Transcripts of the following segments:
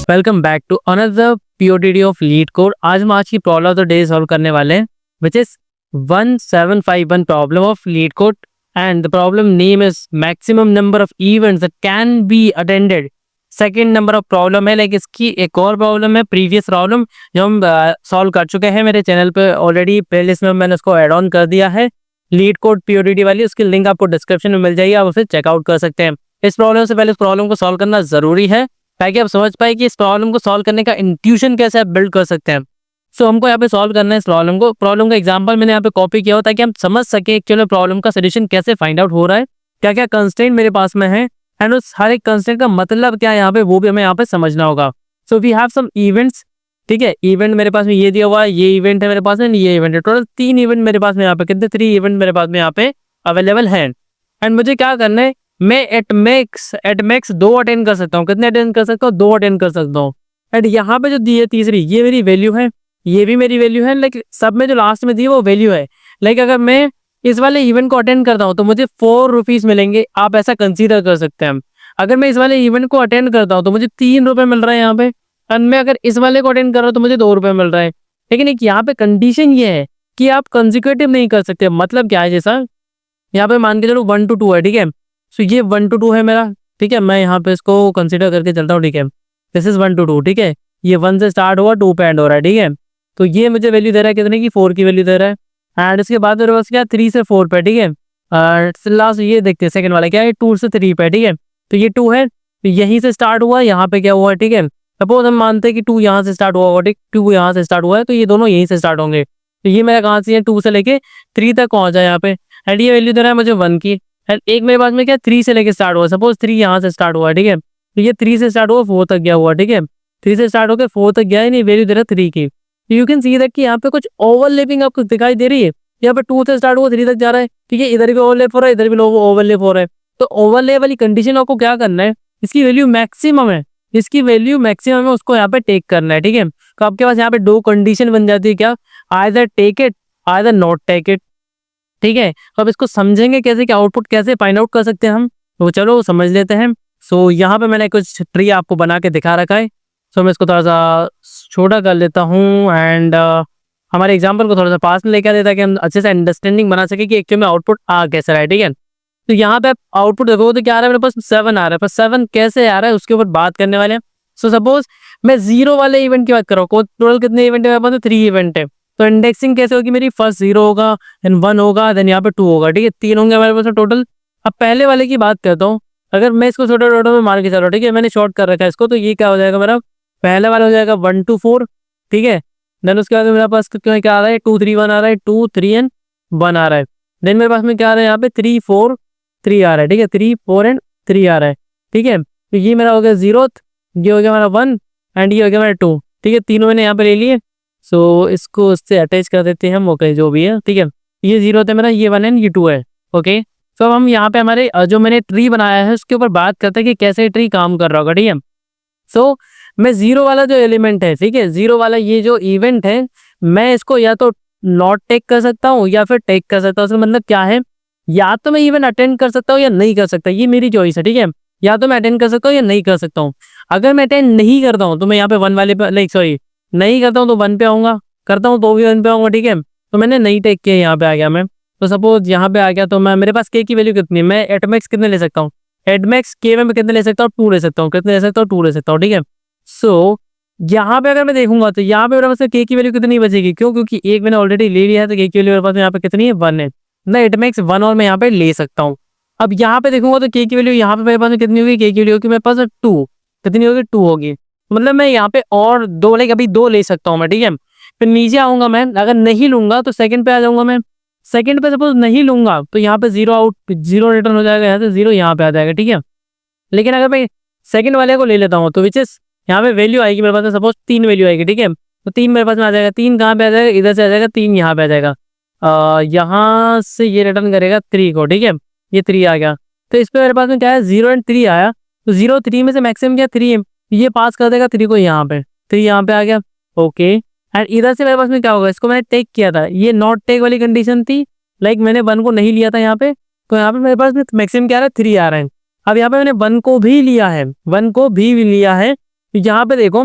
Welcome back to another POTD of LeetCode. आज की problem of the day solve करने वाले हैं which is 1751 problem of LeetCode and the problem name is maximum number of events that can be attended. Second number of problem है, like इसकी एक और problem है प्रीवियस प्रॉब्लम जो हम सॉल्व कर चुके हैं मेरे चैनल पे ऑलरेडी। प्लेलिस्ट में मैंने उसको ऐड ऑन कर दिया है, लीड कोड पीओटीडी वाली, उसकी लिंक आपको डिस्क्रिप्शन में मिल जाएगी, आप उसे चेकआउट कर सकते हैं। इस प्रॉब्लम से पहले इस प्रॉब्लम को सॉल्व करना जरूरी है ताकि आप समझ पाए कि इस प्रॉब्लम को सॉल्व करने का इंट्यूशन कैसे आप बिल्ड कर सकते हैं। सो हमको यहाँ पे सॉल्व करना है इस प्रॉब्लम को। प्रॉब्लम का एग्जांपल मैंने यहाँ पे कॉपी किया हो ताकि हम समझ सके एक्चुअली प्रॉब्लम का सोल्यूशन कैसे फाइंड आउट हो रहा है, क्या क्या कंस्ट्रेंट मेरे पास में है एंड उस हर एक कंस्ट्रेंट का मतलब क्या है यहाँ पे, वो भी हमें यहाँ पे समझना होगा। So we have some events, ठीक है। इवेंट मेरे पास में ये दिया हुआ है, ये इवेंट है मेरे पास में, ये इवेंट है। टोटल 3 इवेंट मेरे पास में यहाँ पे, कितने 3 इवेंट मेरे पास में यहाँ पे अवेलेबल है। एंड मुझे क्या करना है, मैं एट मैक्स 2 अटेंड कर सकता हूँ। कितने अटेंड कर सकता हूँ? 2 अटेंड कर सकता हूँ। एंड यहाँ पे जो दी है तीसरी, ये मेरी वैल्यू है, ये भी मेरी वैल्यू है। लाइक सब में जो लास्ट में दी है वो वैल्यू है। लाइक अगर मैं इस वाले इवेंट को अटेंड करता हूँ तो मुझे 4 रुपीज मिलेंगे, आप ऐसा कंसीडर कर सकते हैं। अगर मैं इस वाले इवेंट को अटेंड करता हूँ तो मुझे 3 रुपए मिल रहा है यहाँ पे। और मैं अगर इस वाले को अटेंड कर रहा हूँ तो मुझे 2 रुपए मिल रहा है। लेकिन एक यहाँ पे कंडीशन ये है कि आप कंसेक्यूटिव नहीं कर सकते। मतलब क्या है, जैसा यहाँ पे मान के चलो 1 to 2 है, ठीक है। सो ये 1 to 2 है मेरा, ठीक है। मैं यहाँ पे इसको कंसीडर करके चलता हूँ, ठीक है। दिस इज 1 to 2, ठीक है। ये 1 से स्टार्ट हुआ, 2 पे एंड हो रहा है, ठीक है। तो ये मुझे वैल्यू दे रहा है कितने की, 4 की वैल्यू दे रहा है। एंड इसके बाद मेरे पास क्या, 3 से 4 पे, ठीक है। लास्ट ये देखते हैं सेकंड वाला क्या है, 2 से 3 पे, ठीक है। तो ये 2 है, तो यहीं से स्टार्ट हुआ, यहाँ पे क्या हुआ, ठीक है। सपोज हम मानते हैं कि 2 यहाँ से स्टार्ट हुआ होगा, ठीक, 2 यहाँ से स्टार्ट हुआ है, तो ये दोनों यहीं से स्टार्ट होंगे। तो ये मेरा कहाँ से है, 2 से लेके 3 तक पहुंचा यहाँ पे। एंड ये वैल्यू दे रहा है मुझे 1 की। एंड एक मेरे पास में क्या, 3 से लेके स्टार्ट हुआ, सपोज 3 यहाँ से स्टार्ट हुआ है, ठीक है। तो ये 3 से स्टार्ट हुआ, 4 तक गया हुआ, ठीक है। 3 से स्टार्ट होकर 4 तक गया है, नहीं वैल्यू दे रहा है 3 की। यू कैन सी दैट कि यहाँ पे कुछ ओवरलैपिंग आपको दिखाई दे रही है। यहाँ पे 2 से स्टार्ट हुआ, 3 तक जा रहा है, ठीक है। इधर भी ओवरलैप हो रहा है, इधर भी ओवरलैप हो रहा है। तो ओवरलैप वाली कंडीशन आपको क्या करना है, इसकी वैल्यू मैक्सिमम है, इसकी वैल्यू मैक्सिमम है, उसको यहाँ पे टेक करना है, ठीक है। तो आपके पास यहाँ पे 2 कंडीशन बन जाती है, क्या, either take it either not take it, ठीक है। तो अब इसको समझेंगे कैसे कि आउटपुट कैसे फाइंड आउट कर सकते हैं हम, तो चलो समझ लेते हैं। सो यहाँ पे मैंने कुछ ट्री आपको बना के दिखा रखा है। सो मैं इसको थोड़ा सा छोटा कर लेता हूँ एंड हमारे एग्जाम्पल को थोड़ा सा पास में लेकर देता है कि हम अच्छे से अंडरस्टैंडिंग बना सके कि एक्चुअली में आउटपुट आ कैसे रहा है, ठीक है। तो यहाँ पे आउटपुट देखो तो क्या आ रहा है, मेरे पास 7 आ रहा है, पर 7 कैसे आ रहा है उसके ऊपर बात करने वाले हैं। सो सपोज मैं 0 वाले इवेंट की बात कर रहा हूँ, टोटल कितने इवेंट है मेरे पास, 3 इवेंट है। तो इंडेक्सिंग कैसे होगी मेरी, फर्स्ट 0 होगा, देन 1 होगा, देन यहाँ पे 2 होगा, ठीक है। 3 होंगे हमारे पास टोटल। अब पहले वाले की बात करता हूँ, अगर मैं इसको छोटे छोटे में मान के चलो, ठीक है, मैंने शॉर्ट कर रखा है इसको, तो ये क्या हो जाएगा मेरा, पहले वाला हो जाएगा 1 to 4, ठीक है। देन उसके बाद मेरे पास क्या आ रहा है, 2 3 1 आ रहा है, 2 3 एंड 1 आ रहा है। देन मेरे पास में क्या आ रहा है यहाँ पे, 3 4 3 आ रहा है, ठीक है। 3 4 एंड 3 आ रहा है, ठीक है। तो ये मेरा हो गया 0, ये हो गया मेरा 1 एंड ये हो गया मेरा 2, ठीक है। तीनों मैंने यहाँ पे ले लिए। सो इसको उससे अटैच कर देते हैं हम, ओके, जो भी है, ठीक है। ये 0 था मेरा, ये 1 एंड ये 2 है, ओके। तो अब हम यहाँ पे हमारे जो मैंने ट्री बनाया है उसके ऊपर बात करते हैं कि कैसे ट्री काम कर रहा होगा, ठीक है। सो मैं 0 वाला जो एलिमेंट है, ठीक है, 0 वाला ये जो इवेंट है, मैं इसको या तो नॉट टेक कर सकता हूँ या फिर टेक कर सकता हूँ। उसका मतलब क्या है, या तो मैं इवेंट अटेंड कर सकता हूँ या नहीं कर सकता, ये मेरी चॉइस है, ठीक है। या तो मैं अटेंड कर सकता हूँ या नहीं कर सकता हूँ। अगर मैं अटेंड नहीं करता हूँ तो मैं यहाँ पे 1 वाले पे, लाइक सॉरी, नहीं करता हूँ तो 1 पे आऊंगा, करता हूँ तो भी 1 पे आऊंगा, ठीक है। तो मैंने नहीं टेक किया, यहाँ पे आ गया मैं। तो सपोज यहाँ पे आ गया, तो मैं, मेरे पास के की वैल्यू कितनी है, मैं एटमैक्स कितने ले सकता हूँ, एटमैक्स के में कितने ले सकता हूँ, 2 ले सकता हूँ, कितने ले सकता हूँ, 2 ले सकता हूँ, ठीक है। सो यहाँ पे अगर मैं देखूंगा तो यहाँ पे मेरे पास के की वैल्यू कितनी बचेगी, क्यों, क्योंकि एक मैंने ऑलरेडी ले लिया है, तो के की वैल्यू मेरे पास यहाँ पे कितनी है, 1 है ना। एटमैक्स 1 और मैं यहाँ पे ले सकता हूँ। अब यहाँ पे देखूंगा तो के की वैल्यू यहाँ पे मेरे पास कितनी होगी, के की वैल्यू होगी मेरे पास 2, कितनी होगी, 2 होगी। मतलब मैं यहाँ पे और 2, लाइक अभी 2 ले सकता हूँ मैं, ठीक है। फिर नीचे आऊंगा मैं, अगर नहीं लूंगा तो सेकंड पे आ जाऊंगा मैं। सेकंड पे सपोज नहीं लूंगा तो यहाँ पे 0 आउट, 0 रिटर्न हो जाएगा, यहाँ से 0 यहाँ पे आ जाएगा, ठीक है। लेकिन अगर मैं सेकंड वाले को ले लेता हूँ तो विच इज यहाँ पे वैल्यू आएगी मेरे पास में, सपोज 3 वैल्यू आएगी, ठीक है। तो 3 मेरे पास में आ जाएगा, 3 कहाँ पे आ जाएगा, इधर से आ जाएगा, 3 यहाँ पे आ जाएगा। यहाँ से ये रिटर्न करेगा 3 को, ठीक है। ये 3 आ गया, तो इस पे मेरे पास में क्या है, 0 एंड 3 आया। तो 0 3 में से मैक्सिमम क्या, 3 है, ये पास कर देगा 3 को यहाँ पे, 3 यहाँ पे आ गया, ओके। एंड इधर से मेरे पास में क्या होगा, इसको मैंने टेक किया था, ये नॉट टेक वाली कंडीशन थी, लाइक मैंने 1 को नहीं लिया था यहाँ पे, तो यहाँ पे मेरे पास में मैक्सिमम क्या आ रहा है, 3 आ रहा है। अब यहाँ पे मैंने 1 को भी लिया है, 1 को भी लिया है, तो यहाँ पे देखो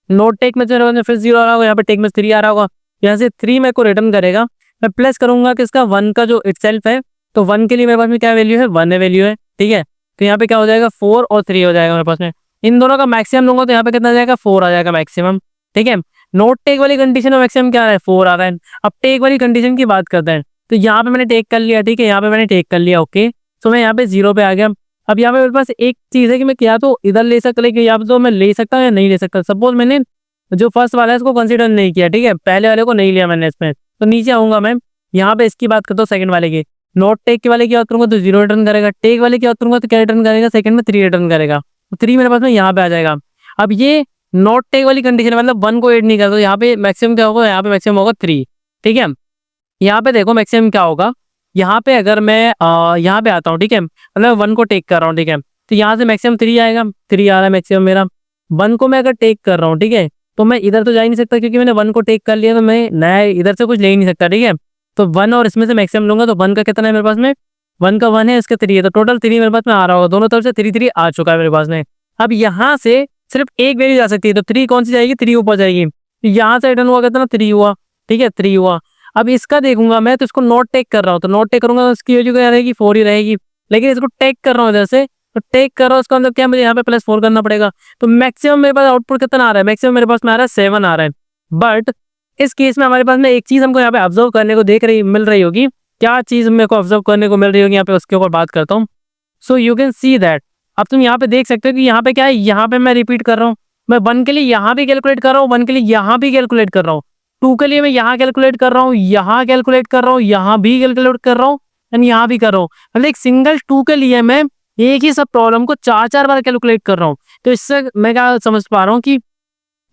नोट टेक में मेरे पास में फिर 0 आ रहा होगा, यहाँ पे टेक में 3 आ रहा होगा, यहाँ से 3 मेरे को रिटर्न करेगा। मैं प्लस करूंगा कि इसका 1 का जो इटसेल्फ है, तो 1 के लिए मेरे पास में क्या वैल्यू है, 1 है वैल्यू है, ठीक है। तो यहाँ पे क्या हो जाएगा 4 और 3 हो जाएगा मेरे पास में। इन दोनों का मैक्सिमम लूंगा तो यहाँ पे कितना आ जाएगा 4 आ जाएगा मैक्सिमम, ठीक है। नोट टेक वाली कंडीशन में मैक्सिमम क्या आ रहा है 4 आ रहा है। अब टेक वाली कंडीशन की बात करते हैं, तो यहाँ पे मैंने टेक कर लिया, ठीक है, यहाँ पे मैंने टेक कर लिया, ओके। तो मैं यहाँ पे 0 पे आ गया। अब यहाँ पे मेरे पास एक चीज है कि मैं क्या तो इधर ले सकता, लेकिन यहाँ पे तो मैं ले सकता हूँ या नहीं ले सकता। सपोज मैंने जो फर्स्ट वाला है इसको कंसीडर नहीं किया, ठीक है, पहले वाले को नहीं लिया मैंने इसमें, तो नीचे आऊंगा मैं, यहाँ पे इसकी बात करता हूँ सेकंड वाले की। नोट टेक के वाले की बात करूंगा तो 0 रिटर्न करेगा, टेक वाले की बात करूंगा तो क्या रिटर्न करेगा, सेकंड में 3 रिटर्न करेगा। तो 3 मेरे पास में यहाँ पे आ जाएगा। अब ये नोट टेक वाली कंडीशन मतलब 1 को ऐड नहीं करता, तो यहाँ पे मैक्सिमम क्या होगा, यहाँ पे मैक्सिमम होगा 3, ठीक है। यहाँ पे देखो मैक्सिमम क्या होगा, यहाँ पे अगर मैं यहाँ पे आता हूँ, ठीक है, मतलब 1 को टेक कर रहा हूँ, ठीक है, तो यहाँ से मैक्सिमम 3 आएगा, 3 आ रहा है मैक्सिमम मेरा। 1 को मैं अगर टेक कर रहा हूँ, ठीक है, तो मैं इधर तो जा ही नहीं सकता क्योंकि मैंने 1 को टेक कर लिया, तो मैं नया इधर से कुछ ले ही नहीं सकता, ठीक है। तो 1 और इसमें से मैक्सिमम लूंगा, तो 1 का कितना है मेरे पास में, 1 का 1 है, इसका 3 है, तो टोटल 3 मेरे पास में आ रहा होगा, दोनों तरफ से 3 आ चुका है मेरे पास में। अब यहाँ से सिर्फ एक वैल्यू जा सकती है, तो 3 कौन सी जाएगी, 3 ऊपर जाएगी। तो यहाँ से रिटर्न हुआ कितना, 3 हुआ, ठीक है, 3 हुआ। अब इसका देखूंगा मैं, तो इसको नोट टेक कर रहा हूँ, तो नोट टेक करूंगा तो इसकी वैल्यू क्या रहेगी, 4 ही रहेगी। लेकिन इसको टेक कर रहा हूँ इधर से, तो टेक कर रहा हूँ, उसका मतलब क्या, मुझे यहाँ पे +4 करना पड़ेगा। तो मैक्सिमम मेरे पास आउटपुट कितना आ रहा है, मैक्सिमम मेरे पास में आ रहा है 7 आ रहा है। बट इस केस में हमारे पास में एक चीज हमको यहाँ पे ऑब्जर्व करने को मिल रही होगी। क्या चीज मेरे को ऑब्जर्व करने को मिल रही होगी यहाँ पे, उसके ऊपर बात करता हूँ। So you can see that, अब तुम यहाँ पे देख सकते हो कि यहाँ पे क्या है, यहाँ पे मैं रिपीट कर रहा हूँ, मैं 1 के लिए यहाँ भी कैलकुलेट कर रहा हूँ, 1 के लिए यहाँ भी कैलकुलेट कर रहा हूँ, 2 के लिए मैं यहाँ कैलकुलेट कर रहा हूँ, यहाँ कैलकुलेट कर रहा हूँ, यहाँ भी कैलकुलेट कर रहा हूँ, एंड यहाँ भी कर रहा हूँ। मतलब एक सिंगल 2 के लिए मैं एक ही सब प्रॉब्लम को 4 बार कैलकुलेट कर रहा हूँ। तो इससे मैं क्या समझ पा रहा हूँ कि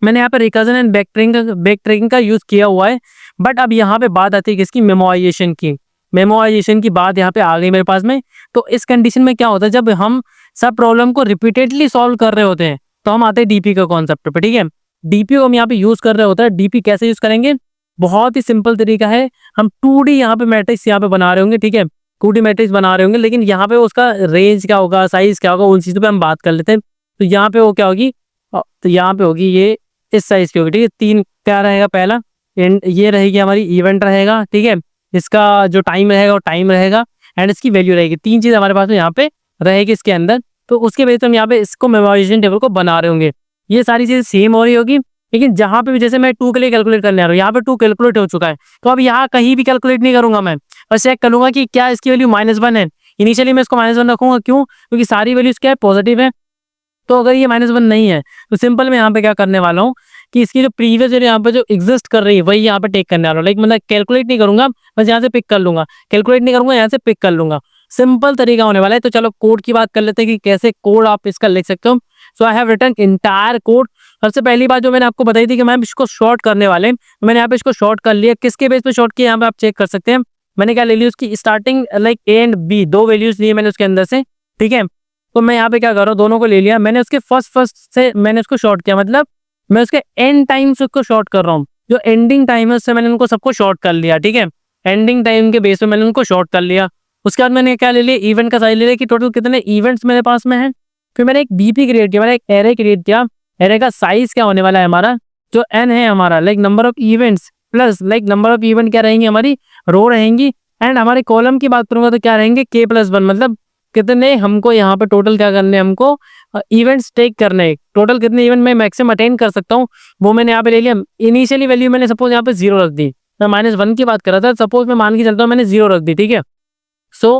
मैंने यहाँ पे रिकर्जन एंड बैक ट्रैकिंग का यूज किया हुआ है। बट अब यहाँ पे बात आती है किसकी, मेमोराइजेशन की। मेमोराइजेशन की बात यहाँ पे आ गई मेरे पास में। तो इस कंडीशन में क्या होता है, जब हम सब प्रॉब्लम को रिपीटेडली सॉल्व कर रहे होते हैं, तो हम आते हैं डीपी का कॉन्सेप्ट पे, ठीक है। डीपी को हम यहाँ पे यूज कर रहे होते हैं। डीपी कैसे यूज करेंगे, बहुत ही सिंपल तरीका है। हम 2D यहाँ पे मैट्रिक्स यहाँ पे बना रहे होंगे, ठीक है, 2D मैट्रिक्स बना रहे होंगे, लेकिन यहाँ पे उसका रेंज क्या होगा, साइज क्या होगा, उन चीजों पे हम बात कर लेते हैं। तो यहाँ पे वो क्या होगी, तो यहाँ पे होगी ये इस साइज की होगी, ठीक है। 3 क्या रहेगा, पहला ये रहेगी हमारी इवेंट रहेगा, ठीक है, इसका जो टाइम रहेगा वो टाइम रहेगा, एंड इसकी वैल्यू रहेगी। 3 चीज हमारे पास में यहाँ पे रहेगी इसके अंदर। तो उसके बेस पे हम यहाँ पे इसको मेमोराइजेशन टेबल को बना रहे होंगे। ये सारी चीजें सेम हो रही होगी, लेकिन जहां पे भी जैसे मैं 2 के लिए कैलकुलेट करने आ रहा हूँ, यहाँ पे 2 कैलकुलेट हो चुका है, तो अब यहाँ कहीं भी कैलकुलेट नहीं करूंगा मैं, और चेक करूंगा कि क्या इसकी वैल्यू -1 है। इनिशियली मैं इसको -1 रखूंगा, क्यों, क्योंकि सारी वैल्यूज क्या है, पॉजिटिव है। तो अगर ये -1 नहीं है, तो सिंपल मैं यहाँ पे क्या करने वाला हूँ कि इसकी जो प्रीवियस वैल्यू यहाँ पे जो एग्जिस्ट कर रही है वही यहाँ पे टेक करने वाला हूँ। लाइक मतलब कैलकुलेट नहीं करूंगा, बस यहाँ से पिक कर लूंगा, कैलकुलेट नहीं करूंगा, यहाँ से पिक कर लूंगा। सिंपल तरीका होने वाला है। तो चलो कोड की बात कर लेते हैं कि कैसे कोड आप इसका लिख सकते हो। So I have written entire code. सबसे पहली बात जो मैंने आपको बताई थी कि मैम इसको शॉर्ट करने वाले हैं, मैंने यहाँ पे इसको शॉर्ट कर लिया। किसके बेस पे शॉर्ट किया यहाँ पे आप चेक कर सकते हैं। मैंने क्या ले ली, उसकी starting like A and B 2 values लिए मैंने उसके अंदर से, ठीक है। तो मैं यहाँ पे क्या कर रहा हूँ, दोनों को ले लिया मैंने, उसके फर्स्ट से मैंने उसको शॉर्ट किया, मतलब मैं उसके एंड टाइम से उसको शॉर्ट कर रहा हूँ। जो एंडिंग टाइम है उससे मैंने उनको सबको शॉर्ट कर लिया, ठीक है। एंडिंग टाइम के बेस पे मैंने उनको शॉर्ट कर लिया। उसके बाद मैंने क्या ले लिया, इवेंट का साइज ले लिया कि टोटल कितने इवेंट्स मेरे पास में है। फिर मैंने एक बीपी क्रिएट किया, मैंने एक एरे क्रिएट किया। एरे का साइज क्या होने वाला है हमारा, जो n है हमारा, like number of events plus like number of event क्या रहेंगी, हमारी रो रहेंगी। एंड हमारे कॉलम की बात करूंगा तो क्या रहेंगे, k+1, मतलब कितने हमको यहाँ पे टोटल क्या करने, हमको इवेंट्स टेक करने, टोटल कितने इवेंट मैं मैक्सिमम अटेंड कर सकता हूँ वो मैंने यहाँ पे ले लिया। इनिशियली वैल्यू मैंने सपोज यहाँ पे 0 रख दी, मैं -1 की बात कर रहा था, सपोज मैं मान के चलता हूँ मैंने 0 रख दी, ठीक है। सो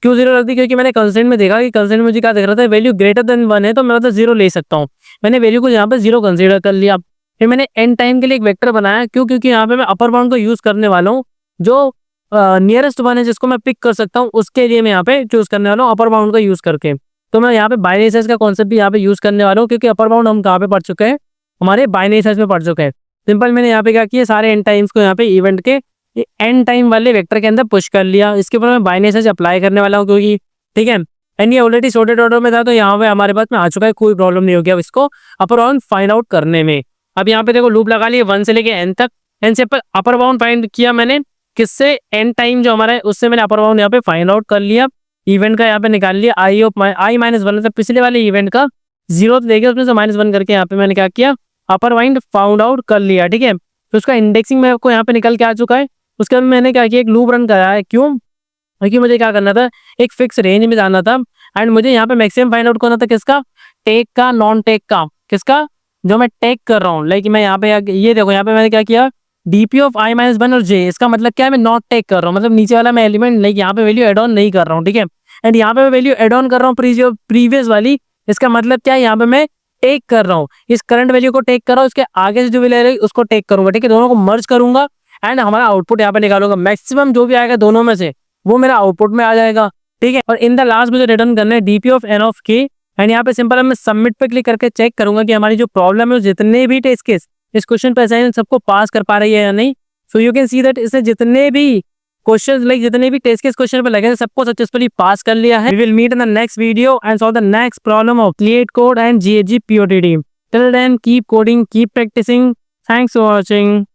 क्यों 0 रख दी, क्योंकि मैंने कंस्ट्रेंट में देखा कि कंस्ट्रेंट में मुझे क्या दिख रहा था, वैल्यू ग्रेटर देन 1 है, तो मैं मतलब 0 ले सकता हूँ। मैंने वैल्यू को यहाँ पे 0 कंसीडर कर लिया। फिर मैंने एंड टाइम के लिए एक वेक्टर बनाया, क्यों, क्योंकि यहाँ पे मैं अपर बाउंड को यूज करने वाला हूँ। जो नियरेस्ट वन है जिसको मैं पिक कर सकता हूँ, उसके लिए मैं यहाँ पे चूज करने वाला हूँ अपर बाउंड का यूज करके। तो मैं यहाँ पे बाइनरी सर्च का कॉन्सेप्ट भी यहाँ पे यूज करने वाला हूँ, क्योंकि अपर बाउंड हम कहाँ पे पढ़ चुके हैं, हमारे बाइनरी सर्च में पढ़ चुके हैं। सिंपल मैंने यहाँ पे क्या किया, सारे एंड टाइम्स को यहाँ पे इवेंट के एंड टाइम वाले वेक्टर के अंदर पुश कर लिया। इसके ऊपर मैं बाइनरी सर्च अप्लाई करने वाला हूँ, क्योंकि ठीक है, एंड ये ऑलरेडी सॉर्टेड ऑर्डर में था, तो यहाँ पे हमारे पास में आ चुका है, कोई प्रॉब्लम नहीं हो गया अब इसको अपर बाउंड फाइंड आउट करने में। अब यहाँ पे देखो लूप लगा लिए 1 से लेके n तक, n से अपर बाउंड फाइंड किया मैंने, किससे, एंड टाइम जो हमारा है उससे मैंने अपर बाउंड यहाँ पे फाइंड आउट कर लिया। इवेंट का यहाँ पे निकाल लिया i-1, मतलब पिछले वाले इवेंट का जीरो तो देखे उसमें से -1 करके यहाँ पे मैंने क्या किया, अपर बाउंड फाउंड आउट कर लिया, ठीक है। तो उसका इंडेक्सिंग मेरे को यहाँ पे निकल के आ चुका है। उसके बाद मैंने क्या किया, एक लूप रन कराया है। क्यों? क्योंकि मुझे क्या करना था, एक फिक्स रेंज में जाना था एंड मुझे यहाँ पे मैक्सिमम फाइंड आउट करना था किसका, टेक का, नॉन टेक का, किसका, जो मैं टेक कर रहा हूँ। लाइक मैं यहाँ पे ये देखो, यहाँ पे मैंने क्या किया, डीपी ऑफ i-1 और j, इसका मतलब क्या है, मैं नॉट टेक कर रहा हूँ, मतलब नीचे वाला मैं एलिमेंट लाइक यहाँ पे वैल्यू एड ऑन नहीं कर रहा हूँ, ठीक है। एंड यहाँ पे मैं वैल्यू एड ऑन कर रहा हूँ प्रीवियस वाली, इसका मतलब क्या है, यहाँ पे मैं टेक कर रहा हूँ, इस करंट वैल्यू को टेक कर रहा हूँ, इसके आगे से जो वैल्यू है उसको टेक करूंगा, ठीक है। दोनों को मर्ज करूंगा एंड हमारा आउटपुट यहाँ पे निकालूंगा, मैक्सिमम जो भी आएगा दोनों में से वो मेरा आउटपुट में आ जाएगा, ठीक है। और इन द लास्ट मुझे रिटर्न करना है डीपी ऑफ एन ऑफ के एंड यहाँ पे सिंपल मैं सबमिट पे क्लिक करके चेक करूंगा कि हमारी जो प्रॉब्लम है जितने भी टेस्ट केस इस क्वेश्चन पे असाइन सबको पास कर पा रही है या नहीं। So you can see that इसने जितने भी क्वेश्चन लाइक जितने भी टेस्ट केस क्वेश्चन पे लगे थे सबको सक्सेसफुली पास कर लिया है। We will meet in the next video and solve the next problem of LeetCode and GHG POTD. Till then, keep coding, keep practicing. Thanks for watching.